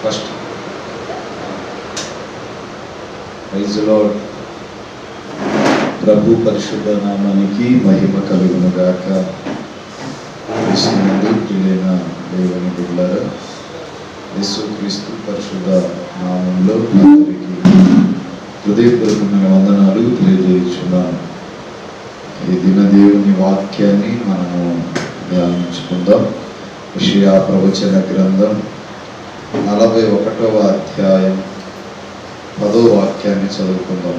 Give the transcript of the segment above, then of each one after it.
First prize lord. ప్రభు పరిశుద్ధ నామానికి మహిమ కలుగును గాక. క్రీస్తునందు ప్రియులైన దేవుని బిడ్డలారా, యేసుక్రీస్తు పరిశుద్ధ నామంలో అందరికీ హృదయపూర్వకమైన వందనాలు తెలియజేస్తున్నాను. ఈ దిన దేవుని వాక్యాన్ని మనము ధ్యానించుకుందాం. యెషయా ప్రవచన గ్రంథం 41వ అధ్యాయం 10వ వాక్యాన్ని చదువుకుందాం.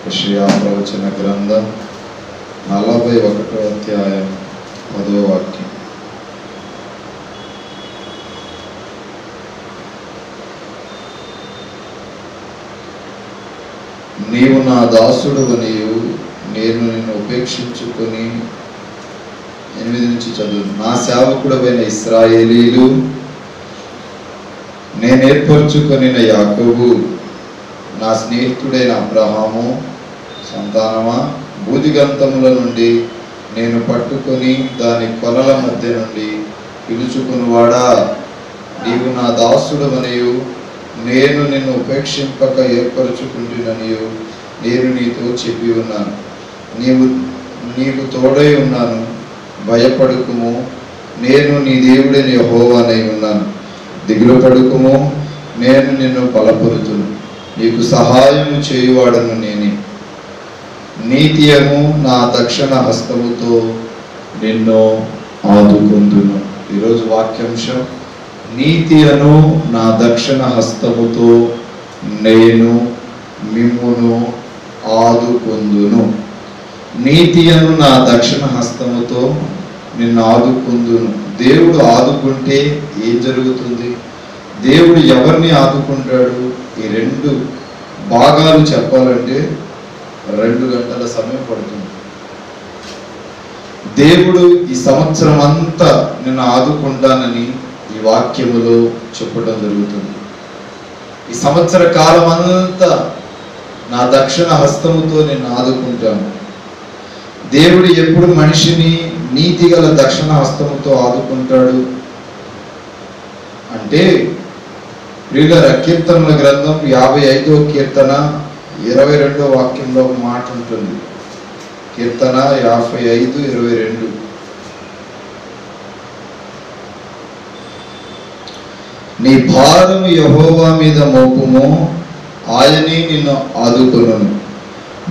యెషయా ప్రవచన గ్రంథం 41వ అధ్యాయం 10వ వాక్యం. నీవు నా దాసుడవనియు నేను నిన్ను ఉపేక్షించుకొని 8 నుంచి చదువు. నా సేవకుడవైన ఇశ్రాయేలీలు, నేను ఏర్పరచుకొనిన యాకోబు, నా స్నేహితుడైన అబ్రహాము సంతానమా, భూదిగంతముల నుండి నేను పట్టుకొని దాని కొలల మధ్య నుండి పిలుచుకునివాడా, నీవు నా దాసుడవనియు నేను నిన్ను ఉపేక్షింపక ఏర్పరచుకుంటుననియు నేను నీతో చెప్పి ఉన్నాను. నీకు తోడై ఉన్నాను, భయపడుకుము, నేను నీ దేవుడైన యెహోవానై ఉన్నాను. దిగులు పడుకుము, నేను నిన్ను బలపరుతును, నీకు సహాయము చేయువాడను నేనే. నీతియను నా దక్షిణ హస్తముతో నిన్ను ఆదుకొందును. ఈరోజు వాక్యాంశం, నీతియను నా దక్షిణ హస్తముతో నేను మిమ్మును ఆదుకొందును. నీతియను నా దక్షిణ హస్తముతో నిన్ను ఆదుకొందును. దేవుడు ఆదుకుంటే ఏం జరుగుతుంది? దేవుడు ఎవరిని ఆదుకుంటాడు? ఈ 2 భాగాలు చెప్పాలంటే 2 గంటల సమయం పడుతుంది. దేవుడు ఈ సంవత్సరం అంతా నిన్ను ఆదుకుంటానని ఈ వాక్యములో చెప్పడం జరుగుతుంది. ఈ సంవత్సర కాలం అంతా నా దక్షిణ హస్తముతో నేను ఆదుకుంటాను. దేవుడు ఎప్పుడు మనిషిని నీతిగల దక్షిణ హస్తముతో ఆదుకుంటాడు అంటే, ప్రియులారా, కీర్తనల గ్రంథం 55వ కీర్తన 22వ వాక్యంలో ఒక మాట ఉంటుంది. కీర్తన 55:22. నీ భారము యెహోవా మీద మోపుము, ఆయనే నిన్ను ఆదుకొనును.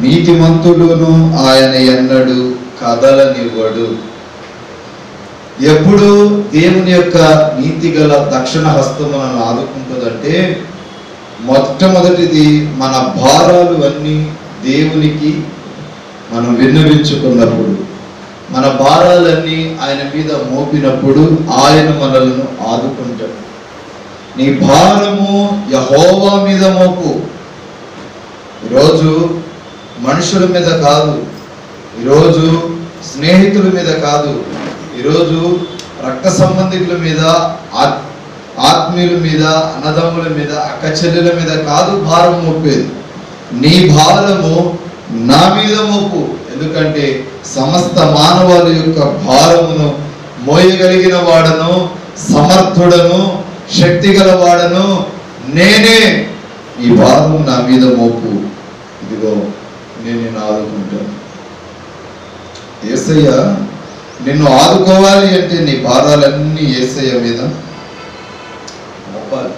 నీతిమంతుడును ఆయన ఎన్నడు కదలనివ్వడు. ఎప్పుడు దేవుని యొక్క నీతిగల దక్షిణ హస్తము మనల్ని ఆదుకుంటుందంటే, మొట్టమొదటిది మన భారాలు అన్నీ దేవునికి మనం విన్నవించుకున్నప్పుడు, మన భారాలన్నీ ఆయన మీద మోపినప్పుడు ఆయన మనలను ఆదుకుంటాడు. నీ భారము యెహోవా మీద మోపు. ఈరోజు మనుషుల మీద కాదు, ఈరోజు స్నేహితుల మీద కాదు, ఈరోజు రక్త సంబంధికుల మీద, ఆత్మీయుల మీద, అన్నదమ్ముల మీద, అక్క చెల్లెల మీద కాదు భారం మోపేది. నీ భారము నా మీద మోపు. ఎందుకంటే సమస్త మానవాళి యొక్క భారమును మోయగలిగిన వాడను, సమర్థుడను, శక్తి గల వాడను నేనే. ఈ భారం నా మీద మోపు, ఇదిగో నేను నిన్ను ఆదుకుంటాను. యేసయ్య నిన్ను ఆదుకోవాలి అంటే నీ భారాలన్నీ యేసయ్య మీద మోపాలి.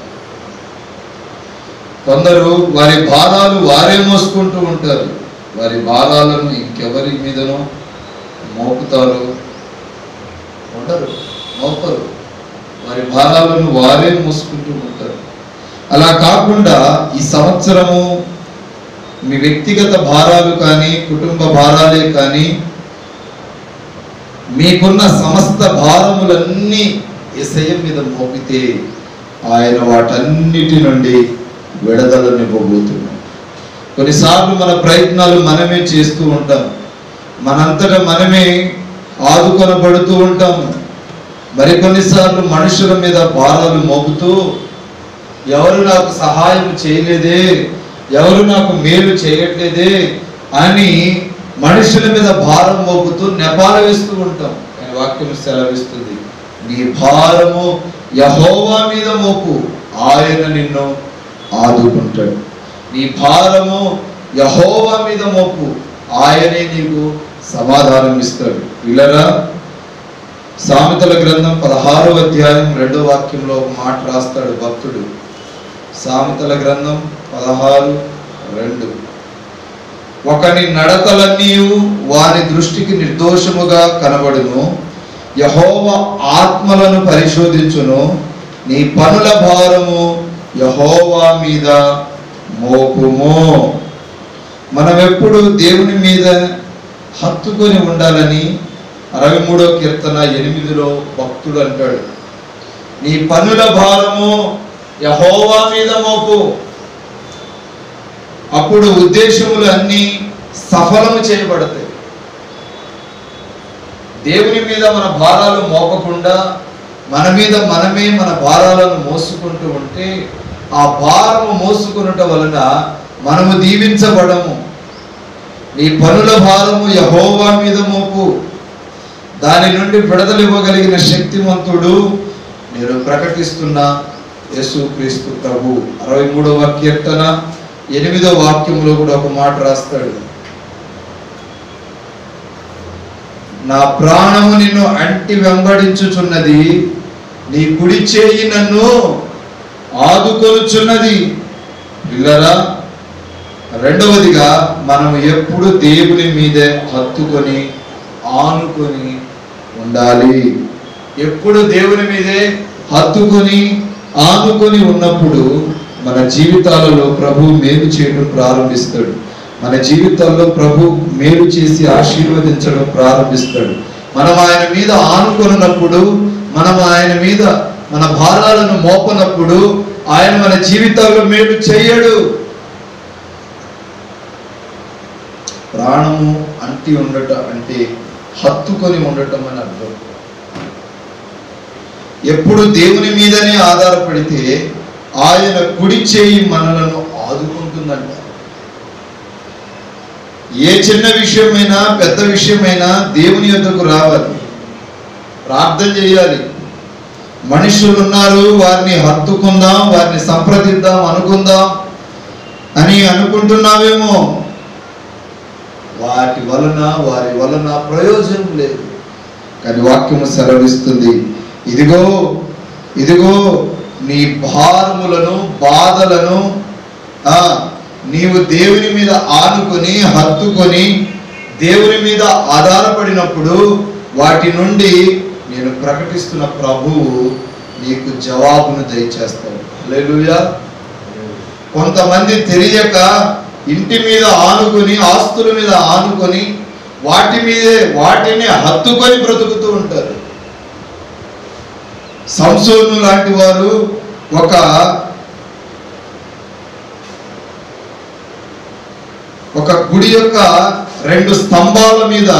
కొందరు వారి భారాలు వారే మోసుకుంటూ ఉంటారు. వారి భారాలను ఇంకెవరి మీదనో మోపుతారు, ఉండరు, మోపరు. వారి భారాలను వారే మోసుకుంటూ ఉంటారు. అలా కాకుండా ఈ సంవత్సరము మీ వ్యక్తిగత భారాలు కానీ, కుటుంబ భారాలే కానీ, మీకున్న సమస్త భారములన్నీ యేసయ్య మీద మోపితే ఆయన వాటన్నిటి నుండి విడుదలనివ్వబోతున్నాడు. కొన్నిసార్లు మన ప్రయత్నాలు మనమే చేస్తూ ఉంటాం, మనంతటా మనమే ఆదుకొనబడుతూ ఉంటాము. మరికొన్నిసార్లు మనుషుల మీద భారాలు మోపుతూ, ఎవరు నాకు సహాయం చేయలేదే, ఎవరు నాకు మేలు చేయట్లేదే అని మనుషుల మీద భారం మోపుతూ నెపాలు వేస్తూ ఉంటాం. వాక్యం సెలవిస్తుంది, నీ భారము యెహోవా మీద మోపు, ఆయన నిన్ను ఆదుకుంటాడు. నీ భారము యెహోవా మీద మోపు, ఆయనే నీకు సమాధానం ఇస్తాడు. పిల్లరా, సామెతల గ్రంథం 16వ అధ్యాయం 2వ వాక్యంలో ఒక మాట రాస్తాడు భక్తుడు. సామెతల గ్రంథం 16:2. ఒకని నడతలన్నీ వారి దృష్టికి నిర్దోషముగా కనబడును, యెహోవా ఆత్మలను పరిశోధించును, నీ పనుల భారము యెహోవా మీద మోపుము. మనం ఎప్పుడు దేవుని మీద హత్తుకొని ఉండాలని 63వ కీర్తన 8లో భక్తుడు అంటాడు. నీ పనుల భారము యెహోవా మీద మోపు. అప్పుడు ఉద్దేశములు అన్నీ సఫలము చేయబడతాయి. దేవుని మీద మన భారాలు మోపకుండా మన మీద మనమే మన భారాలను మోసుకుంటూ ఉంటే ఆ భారము మోసుకునుట వలన మనము దీవించబడము. నీ పనుల భారము యెహోవా మీద మోపు, దాని నుండి విడుదల ఇవ్వగలిగిన శక్తిమంతుడు నేను ప్రకటిస్తున్న యేసుక్రీస్తు ప్రభు. 63వ కీర్తన 8వ వాక్యంలో కూడా ఒక మాట రాస్తాడు. నా ప్రాణము నిన్ను అంటి వెంబడించుచున్నది, నీ కుడి చేయి నన్ను ఆదుకొనుచున్నది. పిల్లరా, రెండవదిగా మనం ఎప్పుడు దేవుని మీదే హత్తుకొని ఆనుకొని ఉండాలి. ఎప్పుడు దేవుని మీదే హత్తుకొని ఆనుకొని ఉన్నప్పుడు మన జీవితాలలో ప్రభు మేలు చేయడం ప్రారంభిస్తాడు. మన జీవితాల్లో ప్రభు మేలు చేసి ఆశీర్వదించడం ప్రారంభిస్తాడు. మనం ఆయన మీద ఆనుకున్నప్పుడు, మనం ఆయన మీద మన భారాలను మోపనప్పుడు ఆయన మన జీవితాల్లో మేలు చేయడు. ప్రాణము అంటి ఉండటం అంటే హత్తుకొని ఉండటం అని అర్థం. ఎప్పుడు దేవుని మీదనే ఆధారపడితే ఆయన కుడి చేయి మనలను ఆదుకుంటుందంట. ఏ చిన్న విషయమైనా పెద్ద విషయమైనా దేవుని యొద్దకు రావాలి, ప్రార్థన చేయాలి. మనుషులు ఉన్నారు, వారిని హత్తుకుందాం, వారిని సంప్రదిద్దాం, అనుకుందాం అని అనుకుంటున్నావేమో. వారి వలన ప్రయోజనం లేదు. కానీ వాక్యము సెలవిస్తుంది, ఇదిగో ఇదిగో నీ భారములను బాధలను నీవు దేవుని మీద ఆనుకొని హత్తుకొని దేవుని మీద ఆధారపడినప్పుడు వాటి నుండి నేను ప్రకటిస్తున్న ప్రభువు నీకు జవాబును దయచేస్తాడు. హల్లెలూయా. కొంతమంది తెలియక ఇంటి మీద ఆనుకొని, ఆస్తుల మీద ఆనుకొని వాటిని హత్తుకొని బ్రతుకుతూ ఉంటారు. సంసోను లాంటి వారు ఒక గుడి యొక్క 2 స్తంభాల మీద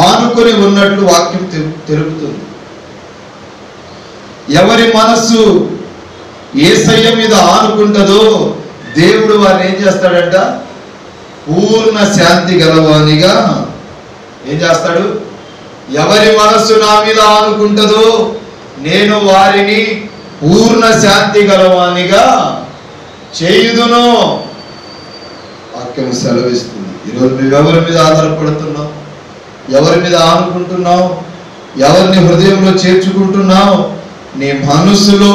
ఆనుకొని ఉన్నట్లు వాక్యం తెలుపుతుంది. ఎవరి మనస్సు యేసయ్య మీద ఆనుకుంటుందో దేవుడు వారిని ఏం చేస్తాడంట? పూర్ణ శాంతి గలవానిగా ఏం చేస్తాడు? ఎవరి మనస్సు నా మీద ఆనుకుంటుందో నేను వారిని పూర్ణ శాంతి గలవానిగా చేయుదును. వాక్యం సెలవిస్తుంది. ఈరోజు నువ్వు ఎవరి మీద ఆధారపడుతున్నావు? ఎవరి మీద ఆనుకుంటున్నావు? ఎవరిని హృదయంలో చేర్చుకుంటున్నావు? నీ మనస్సులో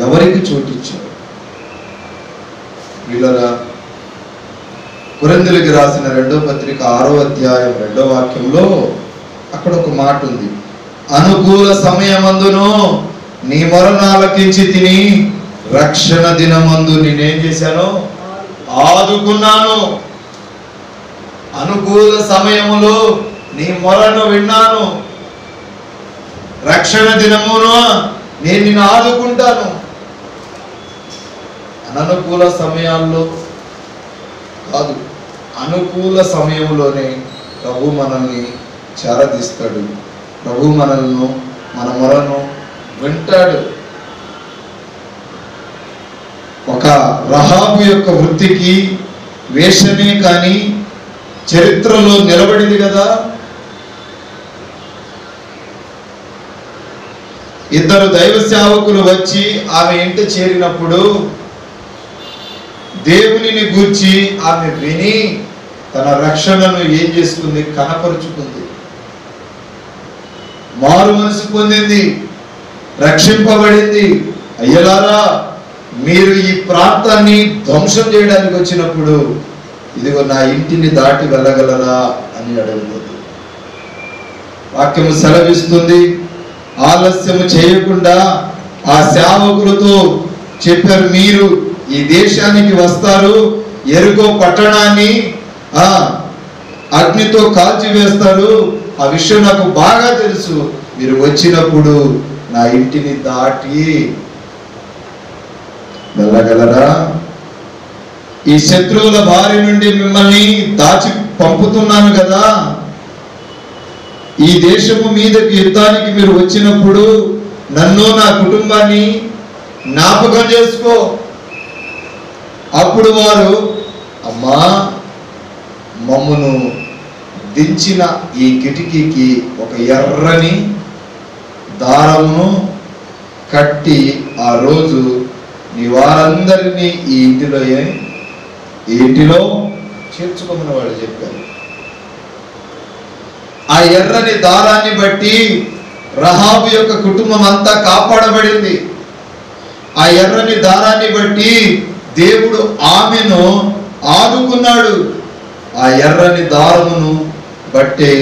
ఎవరికి చోటిచ్చావు? వీళ్ళరా, కొరింథీయులకు రాసిన 2వ పత్రిక 6వ అధ్యాయం 2వ వాక్యంలో అక్కడ ఒక మాట ఉంది. అనుకూల సమయమందును నీ మొరను ఆలకించి తిని రక్షణ దినమందు నేనేం చేశాను? ఆదుకున్నాను. అనుకూల సమయములో నీ మొరను విన్నాను. రక్షణ దినమును నేను నిన్ను ఆదుకుంటాను. అననుకూల సమయాల్లో కాదు, అనుకూల సమయంలోనే ప్రభు మనల్ని చేరదీస్తాడు. ప్రభు మన మొరను వింటాడు. ఒక రహాబు యొక్క వృత్తికి వేషమే కానీ చరిత్రలో నిలబడింది కదా. ఇద్దరు దైవ సేవకులు వచ్చి ఆమె ఇంట చేరినప్పుడు దేవునిని గూర్చి ఆమె విని తన రక్షణను ఏం చేసుకుంది? కనపరుచుకుంది. మారు మనసు పొందింది, రక్షింపబడింది. అయ్యలారా, మీరు ఈ ప్రాంతాన్ని ధ్వంసం చేయడానికి వచ్చినప్పుడు ఇదిగో నా ఇంటిని దాటి వెళ్ళగలరా అని అడుగుతుంది. వాక్యము సెలవిస్తుంది, ఆలస్యము చేయకుండా ఆ సేవకులతో చెప్పారు, మీరు ఈ దేశానికి వస్తారు, ఎరుకో పట్టణాన్ని అగ్నితో కాల్చివేస్తారు, ఆ విషయం నాకు బాగా తెలుసు. మీరు వచ్చినప్పుడు నా ఇంటిని దాటి వెళ్ళగలరా? ఈ శత్రువుల బారి నుండి మిమ్మల్ని దాచి పంపుతున్నాను కదా, ఈ దేశము మీదకి యుద్ధానికి మీరు వచ్చినప్పుడు నన్ను నా కుటుంబాన్ని జ్ఞాపకం చేసుకో. అప్పుడు వారు, అమ్మా, మమ్మను దించిన ఈ కిటికీకి ఒక ఎర్రని దారమును కట్టి ఆ రోజు నీ వారందరినీ ఈ ఇంటిలో చేర్చుకోమని వాళ్ళు చెప్పారు. ఆ ఎర్రని దారాన్ని బట్టి రహాబు యొక్క కుటుంబం అంతా కాపాడబడింది. ఆ ఎర్రని దారాన్ని బట్టి దేవుడు ఆమెను ఆదుకున్నాడు. ఆ ఎర్రని దారమును బట్టే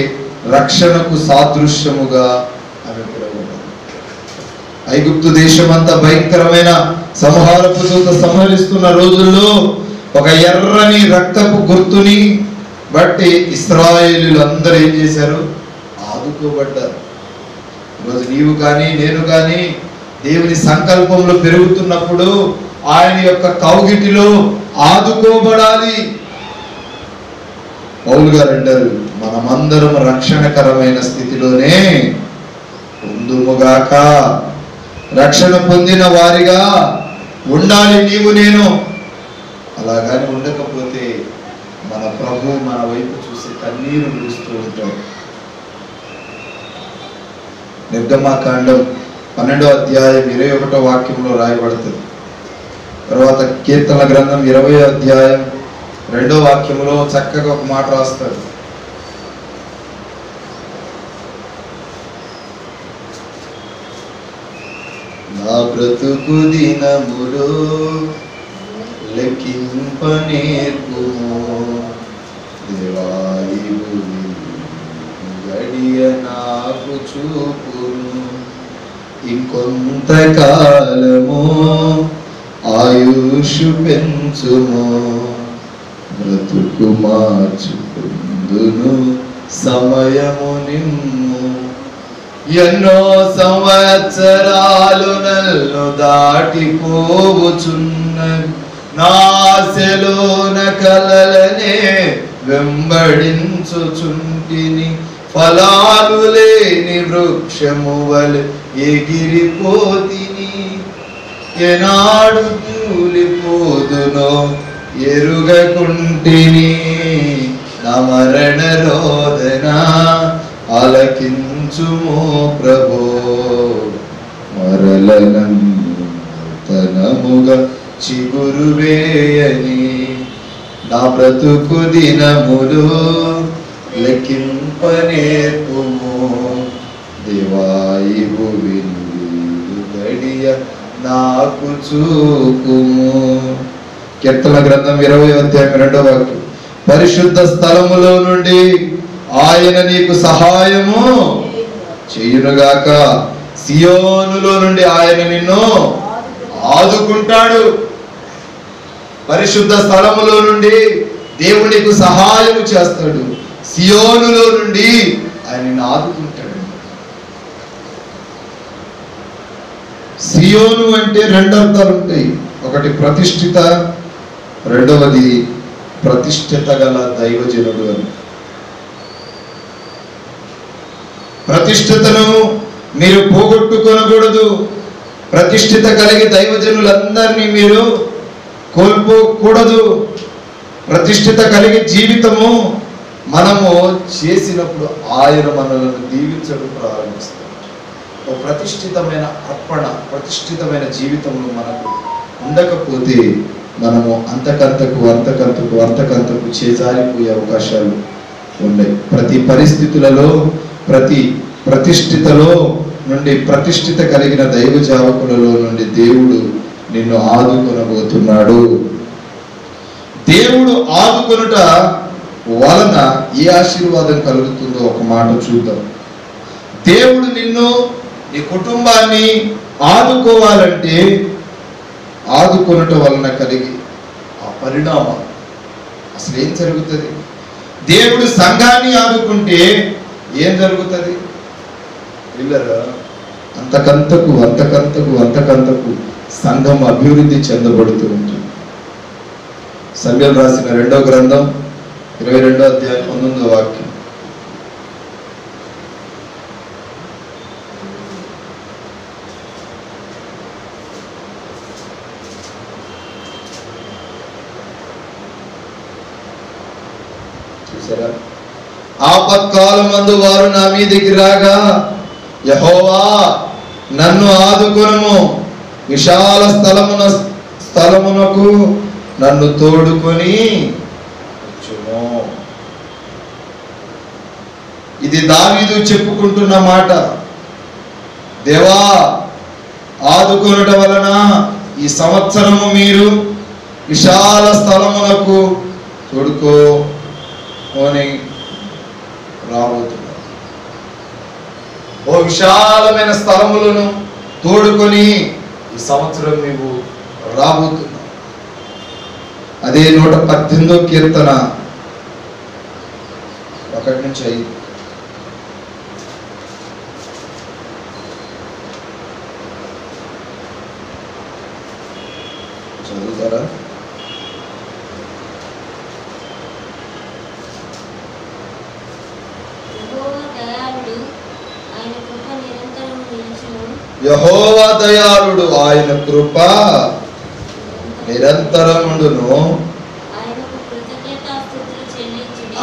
రక్షణకు సాదృశ్యముగా ఆమె పిలువబడింది. ఐగుప్తు దేశం అంతా భయంకరమైన సంహారపు దూత సంహరిస్తున్న రోజుల్లో ఒక ఎర్రని రక్తపు గుర్తుని బట్టి ఇశ్రాయేలీయులు అందరూ ఏం చేశారు? ఆదుకోబడ్డారు. ఈరోజు నీవు కానీ నేను కానీ దేవుని సంకల్పంలో పెరుగుతున్నప్పుడు ఆయన యొక్క కౌగిటిలో ఆదుకోబడాలి. పౌలు గారు అంటారు, మనమందరం రక్షణకరమైన స్థితిలోనే ఉందుముగాక. రక్షణ పొందిన వారిగా ఉండాలి నీవు నేను. అలాగాని ఉండకపోతే మన ప్రభు మన వైపు చూసి కన్నీరు విడుస్తూ ఉంటాడు. నిర్గమాకాండం 12వ అధ్యాయం 21వ వాక్యంలో రాయబడుతుంది. తర్వాత కీర్తన గ్రంథం 20వ అధ్యాయం 2వ వాక్యంలో చక్కగా ఒక మాట రాస్తాడు. నా బ్రతుకు దినములో లెక్కింప నేర్పుము దేవా, గడియ నాకు చూపును. ఇంకొంతకాలము ఆయుషు పెంచుము, బ్రతుకు మార్చుకుందును సమయము నిమ్ము. ఎన్నో సంవత్సరాలు నన్ను దాటిపోవుచున్నవి, నాశలోన కలలనే వెంబడించుచుంటిని. ఫలాలు లేని వృక్షము వలె ఎగిరిపోతిని, ఎనాడు కూలిపోదునో ఎరుగకుంటిని. నా మరణ రోదన ఆలకించుము ప్రభో, మరలనంతనముగా చిగురు వేయని. నా బ్రతుకు దినములు లెక్కింప నేర్పుము దేవా, ఈ భువిని గడియ నాకు చూపుము. కీర్తన గ్రంథం 20వ అధ్యాయం 2వ వాక్యం, పరిశుద్ధ స్థలములో నుండి ఆయన నీకు సహాయము చేయునుగాక. సియోనులో నుండి ఆయన నిన్ను ఆదుకుంటాడు. పరిశుద్ధ స్థలములో నుండి దేవుడు నీకు సహాయము చేస్తాడు. సియోనులో నుండి ఆయన నిన్ను ఆదుకుంటాడు. సియోను అంటే 2 అర్థాలు ఉంటాయి. ఒకటి ప్రతిష్ఠిత, రెండవది ప్రతిష్ఠిత గల దైవజనుడు అని. ప్రతిష్ఠితను మీరు పోగొట్టుకోనకూడదు. ప్రతిష్ఠిత కలిగి దైవజనులందరినీ మీరు కోల్పోకూడదు. ప్రతిష్ఠిత కలిగి జీవితము మనము చేసినప్పుడు ఆయన మనలను దీవించడం ప్రారంభిస్తాడు. ఓ ప్రతిష్ఠితమైన అర్పణ, ప్రతిష్ఠితమైన జీవితంలో మనకు ఉండకపోతే మనము అంతకంతకు చేజారిపోయే అవకాశాలు ఉన్నాయి. ప్రతి పరిస్థితులలో, ప్రతి ప్రతిష్ఠితలో నుండి, ప్రతిష్ఠిత కలిగిన దైవ జావకులలో నుండి దేవుడు నిన్ను ఆదుకొనబోతున్నాడు. దేవుడు ఆదుకొనుట వలన ఏ ఆశీర్వాదం కలుగుతుందో ఒక మాట చూద్దాం. దేవుడు నిన్ను, నీ కుటుంబాన్ని ఆదుకోవాలంటే ఆదుకొనుట వలన కలిగి ఆ పరిణామం అసలు ఏం జరుగుతుంది? దేవుడు సంఘాన్ని ఆదుకుంటే ఏం జరుగుతుంది? పిల్లరా, అంతకంతకు సంఘం అభివృద్ధి చెందబడుతూ ఉంటుంది. సమూయేలు రాసిన 2వ గ్రంథం 22వ అధ్యాయం 19వ వాక్యం. చూసారా? ఆపత్కాలమందు వారు నా మీదికి రాగా, యెహోవా నన్ను ఆదుకొనుము, విశాల స్థలమునకు నన్ను తోడుకొని వచ్చును. ఇది దావీదు చెప్పుకుంటున్న మాట. దేవా, ఆదుకొనుట వలన ఈ సంవత్సరము మీరు విశాల స్థలమునకు తోడుకొని రాబోతున్నారు. ఓ విశాలమైన స్థలములను తోడుకొని ఈ సంవత్సరం నీవు రాబోతున్నావు. అదే 118వ కీర్తన 1 నుంచి 5. చదువుతారా? యెహోవా దయాళుడు, ఆయన కృప నిరంతరముండును.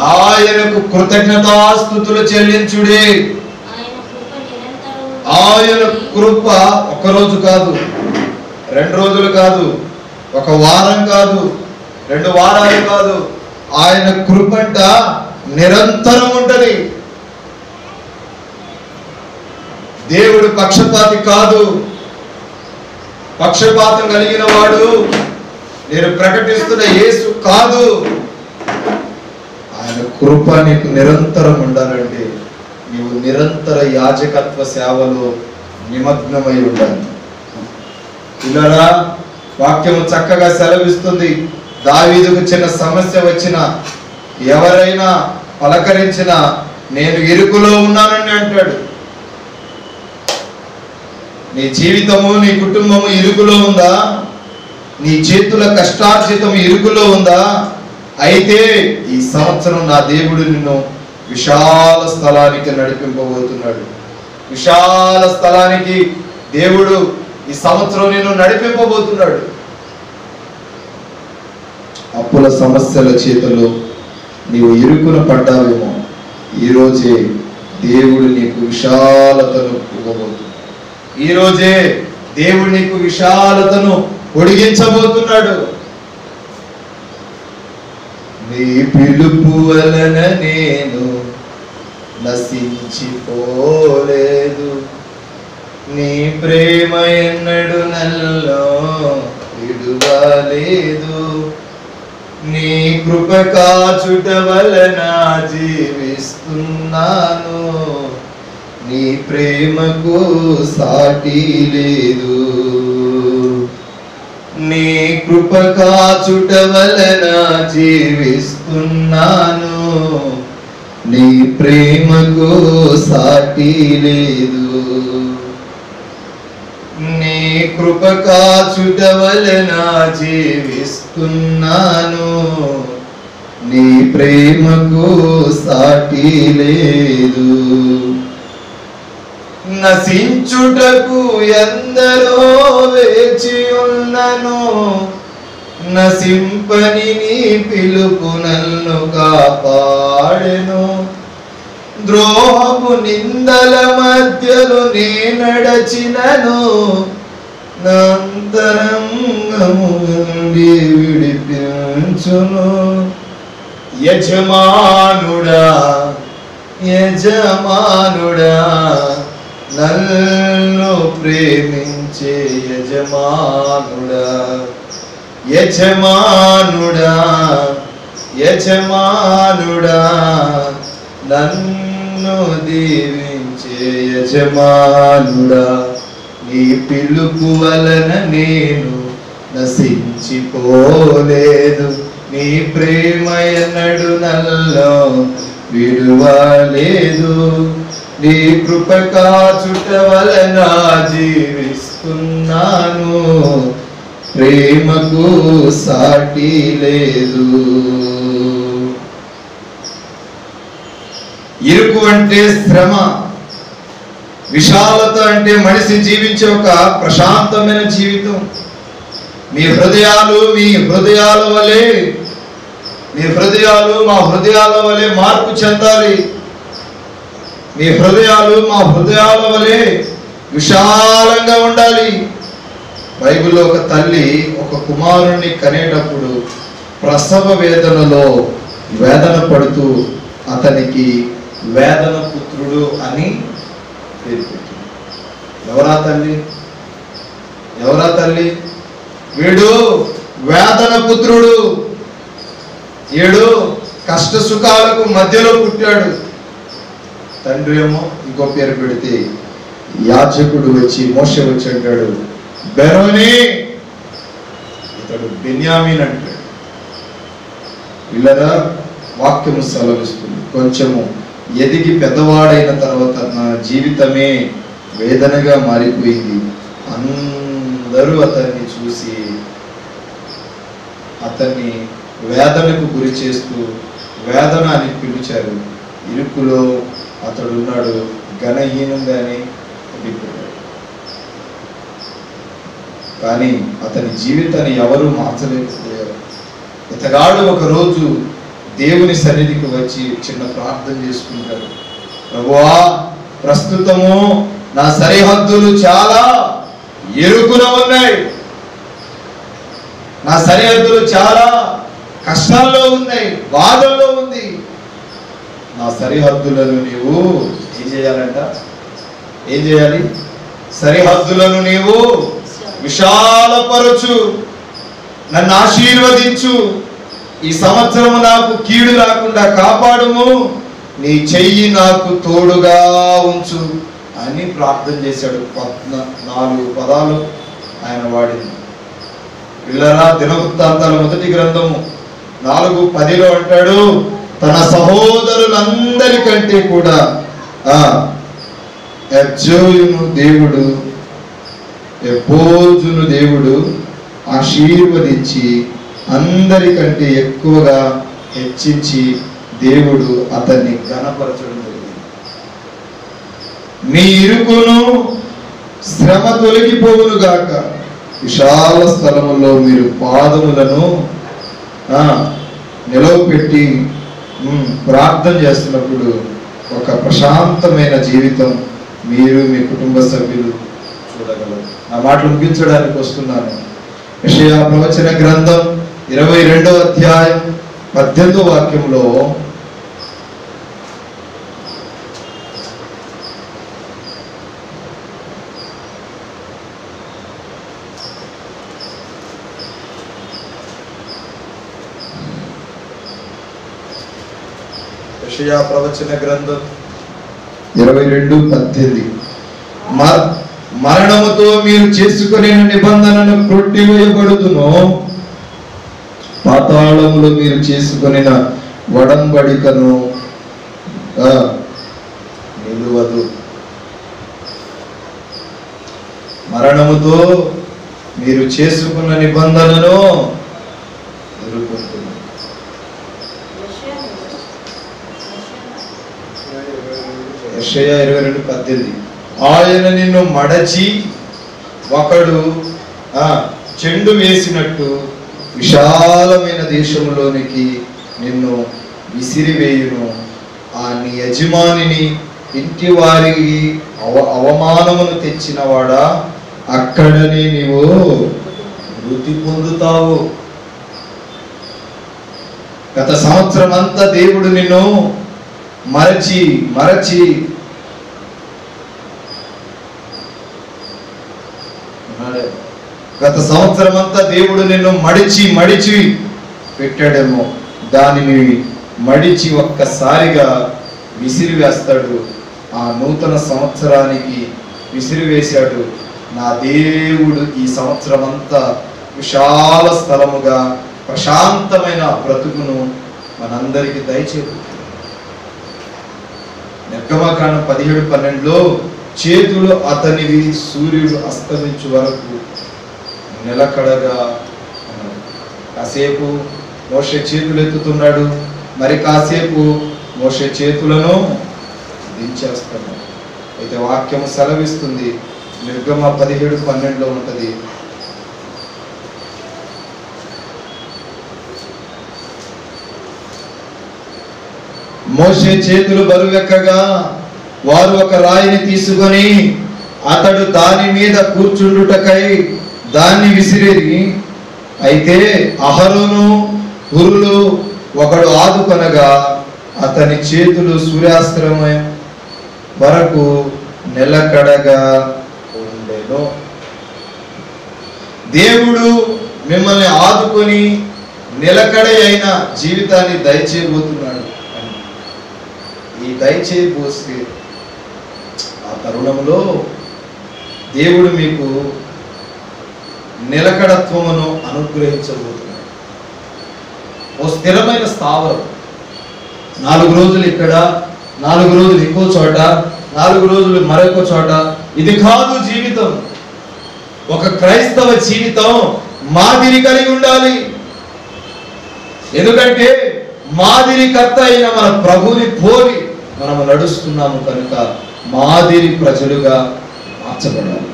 ఆయనకు కృతజ్ఞతాస్తుతులు చెల్లించుడి. ఆయన కృప ఒక రోజు కాదు, 2 రోజులు కాదు, ఒక వారం కాదు, 2 వారాలు కాదు. ఆయన కృపంట నిరంతరం ఉంటది. దేవుడు పక్షపాతి కాదు. పక్షపాతం కలిగిన వాడు నేను ప్రకటిస్తున్న యేసు కాదు. ఆయన కృప నీకు నిరంతరం ఉండాలంటే నీవు నిరంతర యాజకత్వ సేవలో నిమగ్నమై ఉండాలి. పిల్లరా, వాక్యము చక్కగా సెలవిస్తుంది. దావీదుకు చిన్న సమస్య వచ్చిన, ఎవరైనా పలకరించినా నేను ఇరుకులో ఉన్నానని అంటాడు. నీ జీవితము, నీ కుటుంబము ఇరుకులో ఉందా? నీ చేతుల కష్టార్జితం ఇరుకులో ఉందా? అయితే ఈ సంవత్సరం నా దేవుడు నిన్ను విశాల స్థలానికి నడిపింపబోతున్నాడు. విశాల స్థలానికి దేవుడు ఈ సంవత్సరం నిన్ను నడిపింపబోతున్నాడు. అప్పుల సమస్యల చేతుల్లో నీవు ఇరుకున పడ్డావేమో, ఈరోజే దేవుడు నీకు విశాలతను ఇవ్వబోతున్నాడు. ఈరోజే దేవుడు నీకు విశాలతను పొడిగించబోతున్నాడు. నీ పిలుపు వలన నేను నశించిపోలేదు, నీ ప్రేమ ఎన్నడు నల్లో విడువలేదు, నీ కృప కాచుట వలన జీవిస్తున్నాను, నీ ప్రేమకు సాటి లేదు, నీ కృప కాచుట వలన జీవిస్తున్నాను, నీ ప్రేమకు సాటి లేదు, నీ కృప కాచుట వలన జీవిస్తున్నాను, నీ ప్రేమకు సాటి లేదు. నశించుటకు ఎందరో వేచి ఉన్నను, నశింపని నీ పిలుపు నన్ను కాపాడెను, ద్రోహపు నిందల మధ్యలో నే నడచినను నాంతరంగము నుండి విడిపించును. యజమానుడా యజమానుడా నన్ను ప్రేమించే యజమానుడా, యజమానుడా యజమానుడా నన్ను దీవించే యజమానుడా, నీ పిలుపు వలన నేను నశించిపోలేదు, నీ ప్రేమ ఎన్నడు నల్లో విడువలేదు, నీ కృప కాచుట వలన జీవిస్తున్నాను, ప్రేమకు సాటి లేదు. ఇరుకు అంటే శ్రమ, విశాలత అంటే మనిషి జీవించే ఒక ప్రశాంతమైన జీవితం. మీ హృదయాలు మా హృదయాల వలె మార్పు చెందాలి. మీ హృదయాలు మా హృదయాల వలె విశాలంగా ఉండాలి. బైబిల్లో ఒక తల్లి ఒక కుమారుణ్ణి కనేటప్పుడు ప్రసవ వేదనలో వేదన పడుతూ అతనికి వేదన పుత్రుడు అని పేరు పెట్టింది. ఎవరా తల్లి? వీడు వేదన పుత్రుడు, వీడు కష్ట సుఖాలకు మధ్యలో పుట్టాడు. తండ్రి ఏమో ఇంకో పేరు పెడితే యాజకుడు వచ్చి మోషే వచ్చి అంటాడు బెరోని, ఇతడు బెన్యామీన్ అంటాడు. ఇలా వాక్యము సెలవిస్తుంది. కొంచెము ఎదిగి పెద్దవాడైన తర్వాత నా జీవితమే వేదనగా మారిపోయింది. అందరూ అతన్ని చూసి అతన్ని వేదనకు గురి చేస్తూ వేదన అని పిలిచారు. ఇరుకులో అతడున్నాడు, ఘనహీనంగానే ఉండిపోయాడు. కానీ అతని జీవితాన్ని ఎవరు మార్చలేకపోయారు. ఇతగాడు ఒకరోజు దేవుని సన్నిధికి వచ్చి చిన్న ప్రార్థన చేసుకుంటాడు. ప్రభువా, ప్రస్తుతము నా సరిహద్దులు చాలా ఇరుకున ఉన్నాయి, నా సరిహద్దులు చాలా కష్టాల్లో ఉన్నాయి, బాధల్లో ఉంది. నా సరిహద్దులను నీవు ఏం చేయాలంట? ఏం చేయాలి? సరిహద్దులను నీవు విశాలపరచు, నన్ను ఆశీర్వదించు, ఈ సంవత్సరము నాకు కీడు రాకుండా కాపాడుము, నీ చెయ్యి నాకు తోడుగా ఉంచు అని ప్రార్థన చేశాడు. 4 పదాలు ఆయన వాడింది. పిల్లరా, దినవృత్తాంతాల 1వ గ్రంథము 4:10 అంటాడు, తన సహోదరులందరికంటే కూడా ఎబ్బోజును దేవుడు ఆశీర్వదించి అందరికంటే ఎక్కువగా హెచ్చించి దేవుడు అతన్ని ఘనపరచడం జరిగింది. మీ ఇరుకును శ్రమ తొలగిపోవును గాక, విశాల స్థలములో మీరు పాదములను నిలవపెట్టి ప్రార్థన చేస్తున్నప్పుడు ఒక ప్రశాంతమైన జీవితం మీరు మీ కుటుంబ సభ్యులు చూడగలరు. ఆ మాటలు ముగించడానికి వస్తున్నాను. యెషయా ప్రవచన గ్రంథం 22వ అధ్యాయం 18వ వాక్యంలో యెషయా ప్రవచన గ్రంథం 22:18 మరణముతో మీరు చేసుకునే నిబంధనను కొట్టివేయబడుతును, పాతాళములో మీరు చేసుకునిన వడంబడికను నిలువదు. మరణముతో మీరు చేసుకున్న నిబంధనను ఎదుర్కొంటున్నారు. యెషయా 22:18 ఆయన నిన్ను మడచి ఒకడు చెండు వేసినట్టు విశాలమైన దేశంలోనికి నిన్ను విసిరివేయును, ఆ నీ యజమానిని ఇంటి వారికి అవమానమును తెచ్చినవాడా, అక్కడనే నీవు మృతి పొందుతావు. గత సంవత్సరం అంతా దేవుడు నిన్ను మరచి గత సంవత్సరం అంతా దేవుడు నిన్ను మడిచి పెట్టాడేమో. దానిని మడిచి ఒక్కసారిగా విసిరివేస్తాడు. ఆ నూతన సంవత్సరానికి విసిరివేశాడు. నా దేవుడు ఈ సంవత్సరం అంతా విశాల స్థలముగా ప్రశాంతమైన బ్రతుకును మనందరికీ దయచేయు. నిర్గమకాండం 17:12లో చేతులు అతనివి సూర్యుడు అస్తమించు వరకు నిలకడగా ఉన్నాడు. కాసేపు మోషే చేతులు ఎత్తుతున్నాడు, మరి కాసేపు మోషే చేతులను దించేస్తున్నాడు. అయితే వాక్యము సెలవిస్తుంది, నిర్గమ 17:12లో ఉంటది, మోషే చేతులు బరువెక్కగా వారు ఒక రాయిని తీసుకొని అతడు దాని మీద కూర్చుండుటకై దాన్ని విసిరేరి. అయితే అహరోను హురులు ఒకడు ఆదుకొనగా అతని చేతులు సూర్యాస్తమయం వరకు నిలకడగా ఉండెను. దేవుడు మిమ్మల్ని ఆదుకొని నిలకడ అయిన జీవితాన్ని దయచేయబోతున్నాడు. ఈ దయచేయబోస్తే ఆ తరుణంలో దేవుడు మీకు నిలకడత్వమును అనుగ్రహించబోతున్నాడు. ఓ స్థిరమైన స్థావరం, 4 రోజులు ఇక్కడ, 4 రోజులు ఇంకో చోట, 4 రోజులు మరొక చోట. ఇది కాదు జీవితం. ఒక క్రైస్తవ జీవితం మాదిరి కలిగి ఉండాలి. ఎందుకంటే మాదిరికర్త అయిన మన ప్రభుని పోలి మనము నడుస్తున్నాము కనుక మాదిరి ప్రజలుగా మార్చబడాలి.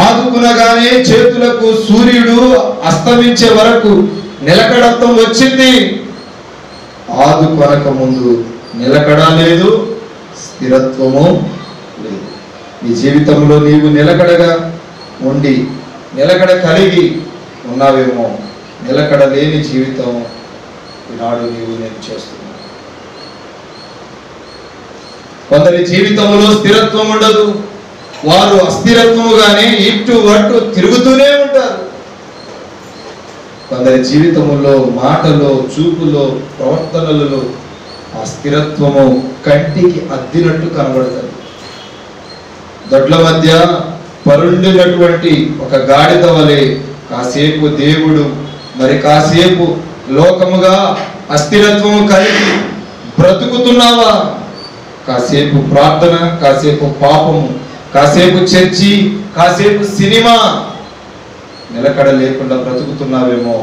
ఆదుకునగానే చేతులకు సూర్యుడు అస్తమించే వరకు నిలకడత్వం వచ్చింది. ఆదుకొనక ముందు నిలకడ లేదు, స్థిరత్వము లేదు. నీ జీవితంలో నీవు నిలకడగా ఉండి నిలకడ కలిగి ఉన్నావేమో. నిలకడ లేని జీవితం ఈనాడు నేను చేస్తున్నాను. కొందరి జీవితంలో స్థిరత్వం ఉండదు. వారు అస్థిరత్వముగానే ఇటు అటు తిరుగుతూనే ఉంటారు. కొందరి జీవితంలో మాటలో, చూపులో, ప్రవర్తనలలో ఆ స్థిరత్వము కంటికి అద్దినట్టు కనబడుతుంది. దొడ్ల మధ్య పరుండినటువంటి ఒక గాడిద వలె కాసేపు దేవుడు, మరి కాసేపు లోకముగా అస్థిరత్వము కలిగి బ్రతుకుతున్నావా? కాసేపు ప్రార్థన, కాసేపు పాపము, కాసేపు చర్చి, కాసేపు సినిమా, నిలకడ లేకుండా బ్రతుకుతున్నావేమో.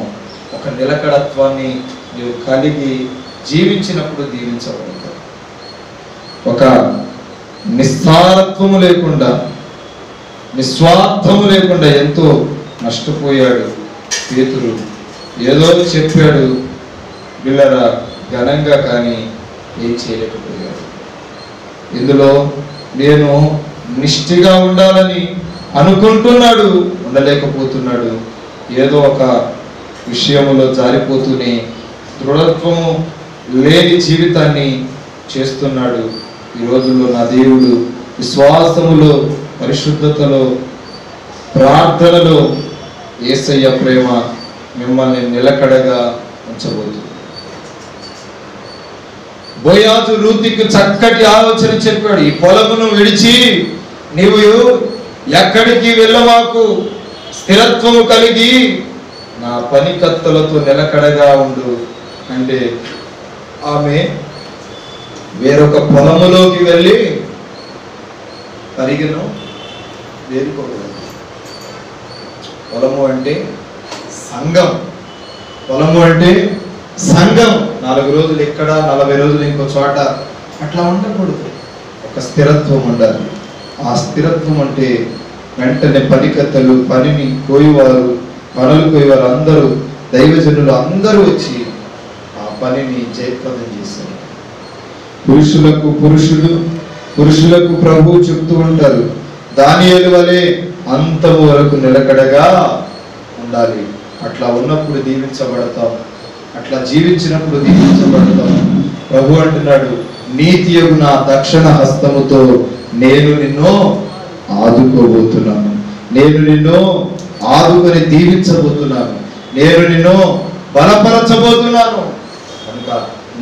ఒక నిలకడత్వాన్ని నీవు కలిగి జీవించినప్పుడు దీవించబడతావు. ఒక నిస్సారత్వము లేకుండా, నిస్వార్థము లేకుండా ఎంతో నష్టపోయాడు పేతురు. ఏదో చెప్పాడు బిళ్ళరా ఘనంగా, కానీ ఏం చేయలేకపోయాడు. ఇందులో నేను నిష్ఠగా ఉండాలని అనుకుంటున్నాడు, ఉండలేకపోతున్నాడు. ఏదో ఒక విషయంలో జారిపోతూనే దృఢత్వము లేని జీవితాన్ని చేస్తున్నాడు. ఈ రోజుల్లో నా దేవుడు విశ్వాసములో, పరిశుద్ధతలో, ప్రార్థనలో యేసయ్య ప్రేమ మిమ్మల్ని నిలకడగా ఉంచబోతుంది. బోయాజు రూతుకు చక్కటి ఆలోచన చెప్పాడు. ఈ పొలమును విడిచి నీవు ఎక్కడికి వెళ్ళమాకు, స్థిరత్వము కలిగి నా పనికత్తలతో నిలకడగా ఉండు అంటే ఆమె వేరొక పొలములోకి వెళ్ళి పరిగెను వేరుకోకూడదు. పొలము అంటే సంఘం, పొలము అంటే సంఘం. 4 రోజులు ఇక్కడ, 40 రోజులు ఇంకో చోట అట్లా ఉండకూడదు. ఒక స్థిరత్వం ఉండాలి. ఆ స్థిరత్వం అంటే వెంటనే పనికత్తలు, పనిని కోయివారు, పనులు కోయివారు అందరూ, దైవజనులు అందరూ వచ్చి ఆ పనిని జయప్రదం చేశారు. పురుషులకు ప్రభు చెప్తూ ఉంటారు, దానియేలు వలె అంతము వరకు నిలకడగా ఉండాలి. అట్లా ఉన్నప్పుడు దీవించబడతాం, అట్లా జీవించినప్పుడు దీవించబడతాం. ప్రభు అంటున్నాడు, నీతియగు నా దక్షిణ హస్తముతో నేను నిన్ను ఆదుకోబోతున్నాను, నేను నిన్ను ఆదుకొని దీవించబోతున్నాను, నేను నిన్ను బలపరచబోతున్నాను. కనుక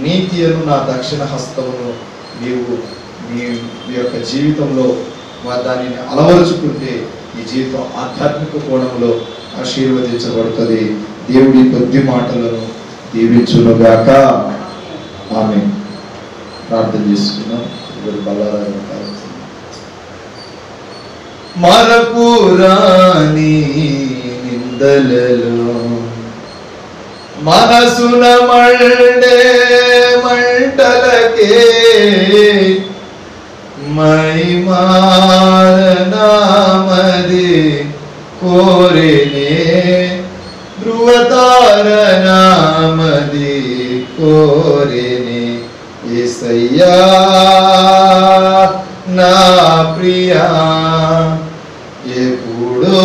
నీతియను నా దక్షిణ హస్తమును నీవు నీ యొక్క జీవితంలో దానిని అలవరుచుకుంటే ఈ జీవితం ఆధ్యాత్మిక కోణంలో ఆశీర్వదించబడుతుంది. దేవుడి కొద్ది మాటలను దీవించునుగాక. ఆమె ప్రార్థన చేసుకున్నాం. మరపురాని నిందలలో మనసున మండే మంటలకే మహిమానమది కోరేనే, ధృవతారనామది కోరేనే. యేసయ్యా నా ప్రియా, ఎప్పుడు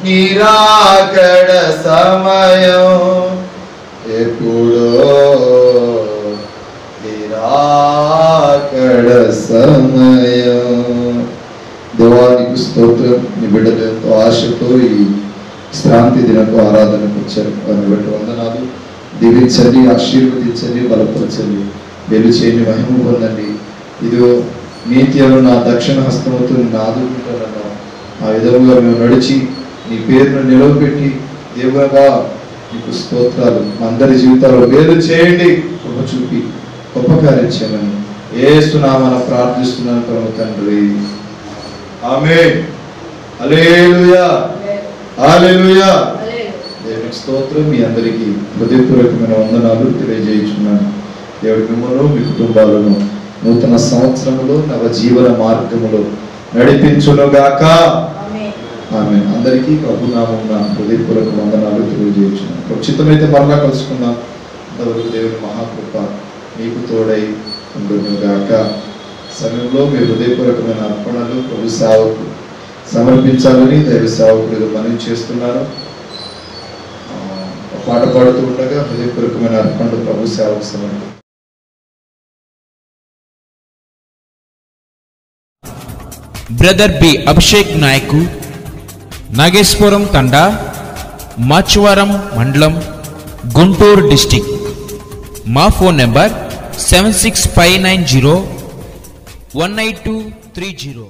నిరాకడ సమయం, ఎప్పుడో నిరాకడ సమయం. దేవానికి స్తోత్రం. నీ బిడ్డలు ఎంతో ఆశతో ఈ శ్రాంతి దినకు ఆరాధనకు వచ్చారు. వారిని బట్టి వందనాలు. దీవించండి, ఆశీర్వదించండి, బలపరచండి, వెలు చేయని మహిమ పొందండి. ఇదిగో నీతియను నా దక్షిణ హస్తముతో నిన్ను ఆదుకుంటానన్నా, ఆ విధంగా మేము నడిచి నీ పేరును నిలవపెట్టి దేవుగా నీకు స్తోత్రాలు. అందరి జీవితాల్లో వేలు చేయండి, కృప చూపి గొప్ప కార్యం చేయమని యేసు నామమున ప్రార్థిస్తున్నాను పరమ తండ్రి. ఆమేన్. హల్లెలూయా, హల్లెలూయా. దేవునికి స్తోత్రం. మీ అందరికీ హృదయపూర్వకమైన వందనాలు తెలియజేయుచున్నాను. దేవుడి మిమ్మల్ని మీ కుటుంబాలను నూతన సంవత్సరములో నవ జీవన మార్గములో నడిపించునుగాక. ఆమేన్. అందరికీ ప్రభునామమున హృదయపూర్వక వందనాలు తెలియజేయుచున్నాను. ఉచితమైతే మరలా కలుసుకుందాం. అంతవరకు దేవుని మహాకృప మీకు తోడై ఉండునుగాక. సమయంలో మీ హృదయపూర్వకమైన అర్పణలు ప్రభు సేవకు సమర్పించాలని దైవ సేవకులు మనవి చేస్తున్నారు. పాట పాడుతూ ఉండగా హృదయపూర్వకమైన అర్పణలు ప్రభు సేవకు సమర్పి. బ్రదర్ బి అభిషేక్ నాయకు, నాగేశ్వరం తండా, మాచువరం మండలం, గుంటూరు డిస్టిక్. మా ఫోన్ నెంబర్ 7659018230.